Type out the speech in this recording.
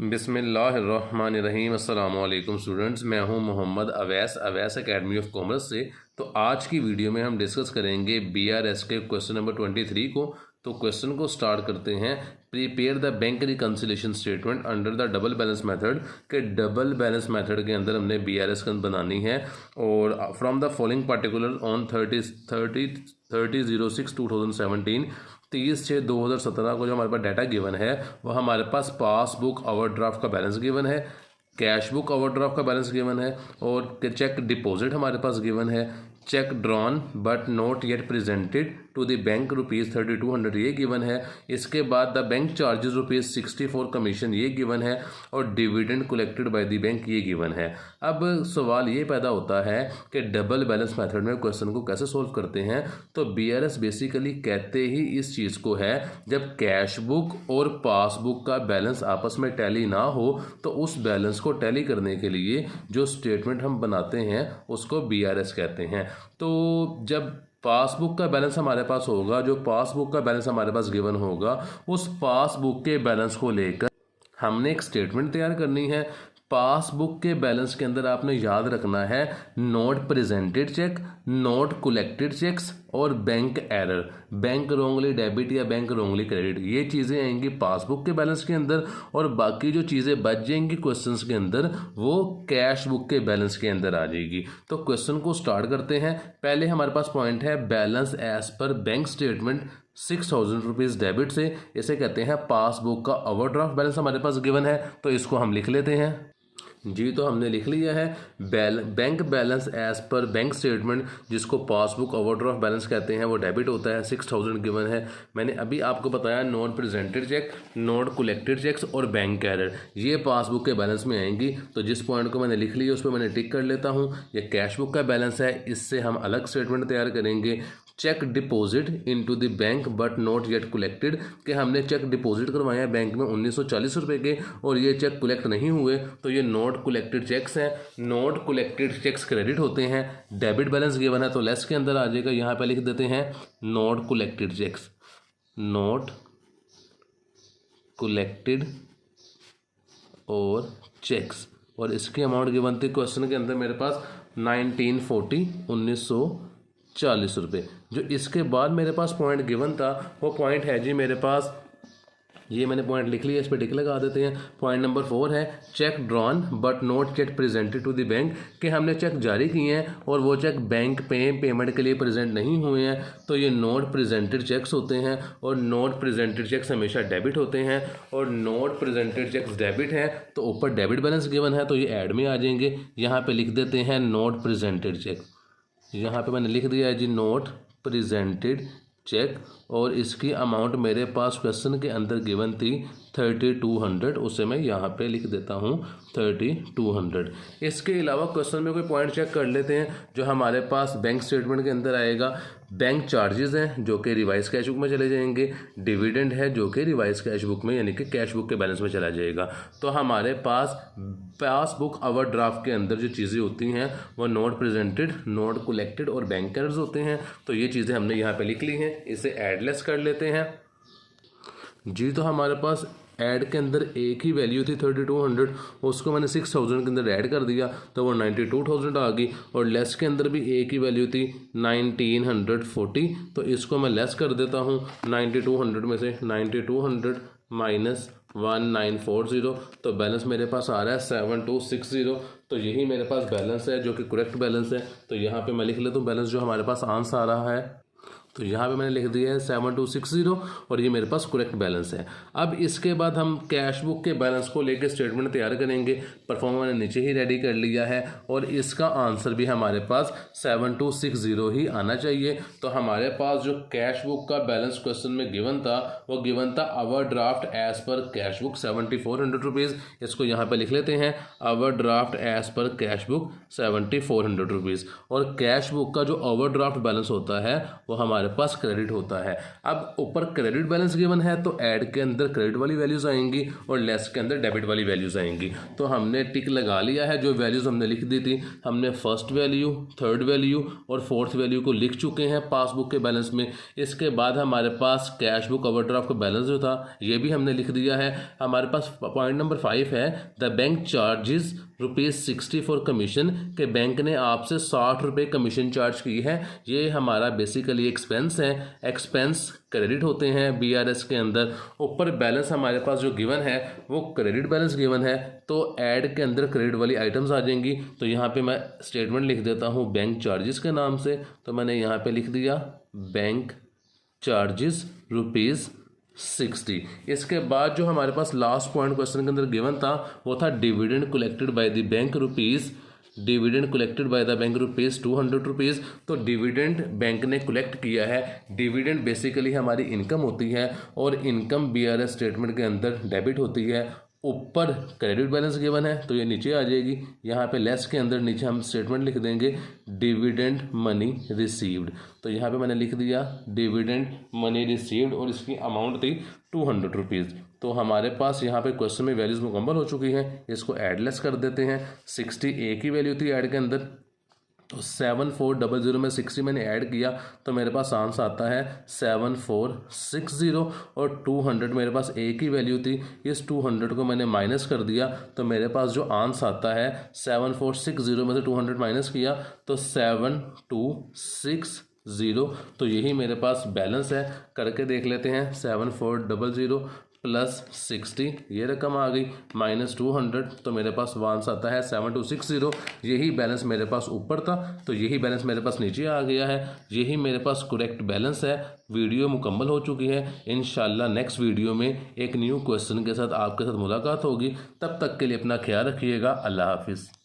बिस्मिल्लाहिर्रहमानिर्रहीम। अस्सलाम वालेकुम स्टूडेंट्स, मैं हूं Mohammad Awais academy of commerce से। तो आज की वीडियो में हम डिस्कस करेंगे बीआरएस के क्वेश्चन नंबर 23 को। तो क्वेश्चन को स्टार्ट करते हैं। Prepare the bank reconciliation statement under the double balance method के डबल बैलेंस मेथड के अंदर हमने बीआरएस बनानी है। और from the following particular on 30/06/2017 30/6/2017 को जो हमारे पास डाटा गिवन है वह हमारे पास पासबुक ओवरड्राफ्ट का बैलेंस गिवन है, कैश बुक ओवरड्राफ्ट का बैलेंस गिवन है और चेक डिपॉजिट हमारे पास गिवन है। Cheque drawn but not yet presented to the bank ₹3200 ये गिवन है। इसके बाद द बैंक चार्जेस ₹64 कमीशन ये गिवन है और dividend collected by the bank ये गिवन है। अब सवाल ये पैदा होता है कि डबल बैलेंस मेथड में क्वेश्चन को कैसे सोल्व करते हैं। तो बीआरएस बेसिकली कहते ही इस चीज़ को है जब कैश बुक और पासबुक का बैलेंस आपस में टैली ना हो तो उस बैलेंस को टैली करने के लिए जो स्टेटमेंट हम बनाते हैं उसको बीआरएस कहते हैं। तो जब पासबुक का बैलेंस हमारे पास होगा, जो पासबुक का बैलेंस हमारे पास गिवन होगा, उस पासबुक के बैलेंस को लेकर हमने एक स्टेटमेंट तैयार करनी है। पासबुक के बैलेंस के अंदर आपने याद रखना है not presented cheque, not collected cheques और bank error, bank wrongly debit या बैंक रोंगली क्रेडिट, ये चीज़ें आएंगी पासबुक के बैलेंस के अंदर। और बाकी जो चीज़ें बच जाएंगी क्वेश्चंस के अंदर वो कैश बुक के बैलेंस के अंदर आ जाएगी। तो क्वेश्चन को स्टार्ट करते हैं। पहले हमारे पास पॉइंट है balance as per bank statement ₹6000 debit से, इसे कहते हैं पासबुक का ओवरड्राफ्ट बैलेंस हमारे पास गिवन है। तो इसको हम लिख लेते हैं जी। तो हमने लिख लिया है bank balance as per bank statement, जिसको पासबुक ओवरड्राफ्ट बैलेंस कहते हैं, वो डेबिट होता है, 6000 गिवन है। मैंने अभी आपको बताया not presented cheque, not collected cheques और बैंक एरर ये पासबुक के बैलेंस में आएंगी। तो जिस पॉइंट को मैंने लिख लिया उस पर मैंने टिक कर लेता हूँ। ये कैश बुक का बैलेंस है, इससे हम अलग स्टेटमेंट तैयार करेंगे। Cheque deposit into the bank but not yet collected, कि हमने चेक डिपॉजिट करवाए हैं बैंक में ₹1940 के और ये चेक कलेक्ट नहीं हुए, तो ये नॉट कलेक्टेड चेक्स हैं। नॉट कलेक्टेड चेक्स क्रेडिट होते हैं। डेबिट बैलेंस गिवन है तो लेस के अंदर आ जाएगा, यहाँ पे लिख देते हैं not collected cheques, not collected और चेक्स। और इसकी अमाउंट गिवन थी क्वेश्चन के अंदर मेरे पास 1940 जो इसके बाद मेरे पास पॉइंट गिवन था वो पॉइंट है जी मेरे पास, ये मैंने पॉइंट लिख लिया, इस पर टिक लगा देते हैं। पॉइंट नंबर 4 है cheque drawn but not cheque presented to the bank, कि हमने चेक जारी किए हैं और वो चेक बैंक पे पेमेंट के लिए प्रेजेंट नहीं हुए हैं, तो ये नॉट प्रेजेंटेड चेक्स होते हैं। और नॉट प्रेजेंटेड चेक्स हमेशा डेबिट होते हैं और नॉट प्रेजेंटेड चेक्स डेबिट हैं तो ऊपर डेबिट बैलेंस गिवन है तो ये ऐड में आ जाएंगे। यहाँ पर लिख देते हैं नॉट प्रेजेंटेड चेक, यहाँ पे मैंने लिख दिया है जी नॉट प्रेजेंटेड चेक। और इसकी अमाउंट मेरे पास क्वेश्चन के अंदर गिवन थी 3200, उसे मैं यहाँ पे लिख देता हूँ 3200। इसके अलावा क्वेश्चन में कोई पॉइंट चेक कर लेते हैं जो हमारे पास बैंक स्टेटमेंट के अंदर आएगा। बैंक चार्जेस हैं जो कि रिवाइज कैश बुक में चले जाएंगे, डिविडेंड है जो कि रिवाइज कैश बुक में यानी कि कैश बुक के बैलेंस में चला जाएगा। तो हमारे पास पासबुक ओवरड्राफ्ट के अंदर जो चीज़ें होती हैं वो नॉट प्रेजेंटेड, नॉट कलेक्टेड और बैंक एरर्स होते हैं। तो ये चीज़ें हमने यहाँ पे लिख ली हैं, इसे एडलेस कर लेते हैं जी। तो हमारे पास ऐड के अंदर एक ही वैल्यू थी 3200, उसको मैंने 6000 के अंदर ऐड कर दिया तो वो 92000 आ गई। और लेस के अंदर भी एक ही वैल्यू थी 1940, तो इसको मैं लेस कर देता हूँ 9200 में से। 9200 माइनस 1940, तो बैलेंस मेरे पास आ रहा है 7260। तो यही मेरे पास बैलेंस है जो कि करेक्ट बैलेंस है। तो यहाँ पे मैं लिख लेता हूँ बैलेंस जो हमारे पास आंसर आ रहा है, तो यहाँ पे मैंने लिख दिया है 7260 और ये मेरे पास करेक्ट बैलेंस है। अब इसके बाद हम कैश बुक के बैलेंस को लेकर स्टेटमेंट तैयार करेंगे। परफॉर्मा मैंने नीचे ही रेडी कर लिया है और इसका आंसर भी हमारे पास 7260 ही आना चाहिए। तो हमारे पास जो कैश बुक का बैलेंस क्वेश्चन में गिवन था वो गिवन था overdraft as per cash book ₹7400। इसको यहाँ पर लिख लेते हैं overdraft as per cash book ₹7400। और कैश बुक का जो ओवरड्राफ्ट बैलेंस होता है वो हमारे हमारे पास क्रेडिट होता है। अब ऊपर क्रेडिट बैलेंस गिवन है तो ऐड के अंदर क्रेडिट वाली वैल्यूज़ आएंगी और लेस के अंदर डेबिट वाली वैल्यूज़ आएंगी। तो हमने टिक लगा लिया है, जो वैल्यूज़ हमने लिख दी थी हमने फर्स्ट वैल्यू, थर्ड वैल्यू और फोर्थ वैल्यू को लिख चुके हैं पासबुक के बैलेंस में। इसके बाद हमारे पास कैश बुक ओवरड्राफ्ट का बैलेंस जो था ये भी हमने लिख दिया है। हमारे पास पॉइंट नंबर 5 है, the bank charges ₹60 for commission, के बैंक ने आपसे 60 रुपये कमीशन चार्ज की है। ये हमारा बेसिकली एक्सपेंस है, एक्सपेंस क्रेडिट होते हैं बीआरएस के अंदर। ऊपर बैलेंस हमारे पास जो गिवन है वो क्रेडिट बैलेंस गिवन है, तो ऐड के अंदर क्रेडिट वाली आइटम्स आ जाएंगी। तो यहाँ पे मैं स्टेटमेंट लिख देता हूँ बैंक चार्जेस के नाम से, तो मैंने यहाँ पे लिख दिया बैंक चार्जेस ₹60। इसके बाद जो हमारे पास लास्ट पॉइंट क्वेश्चन के अंदर गिवन था वो था dividend collected by the bank dividend collected by the bank ₹200। तो डिविडेंड बैंक ने कलेक्ट किया है। डिविडेंड बेसिकली हमारी इनकम होती है और इनकम बीआरएस स्टेटमेंट के अंदर डेबिट होती है। ऊपर क्रेडिट बैलेंस गिवन है तो ये नीचे आ जाएगी। यहाँ पे लेस के अंदर नीचे हम स्टेटमेंट लिख देंगे डिविडेंड मनी रिसीव्ड। तो यहाँ पे मैंने लिख दिया डिविडेंड मनी रिसीव्ड और इसकी अमाउंट थी ₹200। तो हमारे पास यहाँ पे क्वेश्चन में वैल्यूज मुकम्मल हो चुकी हैं। इसको एडलेस कर देते हैं। 60 एक ही वैल्यू थी ऐड के अंदर, तो 7400 में 60 मैंने ऐड किया तो मेरे पास आंसर आता है 7460 और 200 मेरे पास एक ही वैल्यू थी। इस 200 को मैंने माइनस कर दिया तो मेरे पास जो आंसर आता है 7460 में से 200 माइनस किया तो 7260। तो यही मेरे पास बैलेंस है। करके देख लेते हैं। 7400 प्लस 60 ये रकम आ गई माइनस 200, तो मेरे पास आंसर आता है 7260। यही बैलेंस मेरे पास ऊपर था तो यही बैलेंस मेरे पास नीचे आ गया है। यही मेरे पास करेक्ट बैलेंस है। वीडियो मुकम्मल हो चुकी है। इंशाल्लाह नेक्स्ट वीडियो में एक न्यू क्वेश्चन के साथ आपके साथ मुलाकात होगी। तब तक के लिए अपना ख्याल रखिएगा। अल्लाह हाफिज़।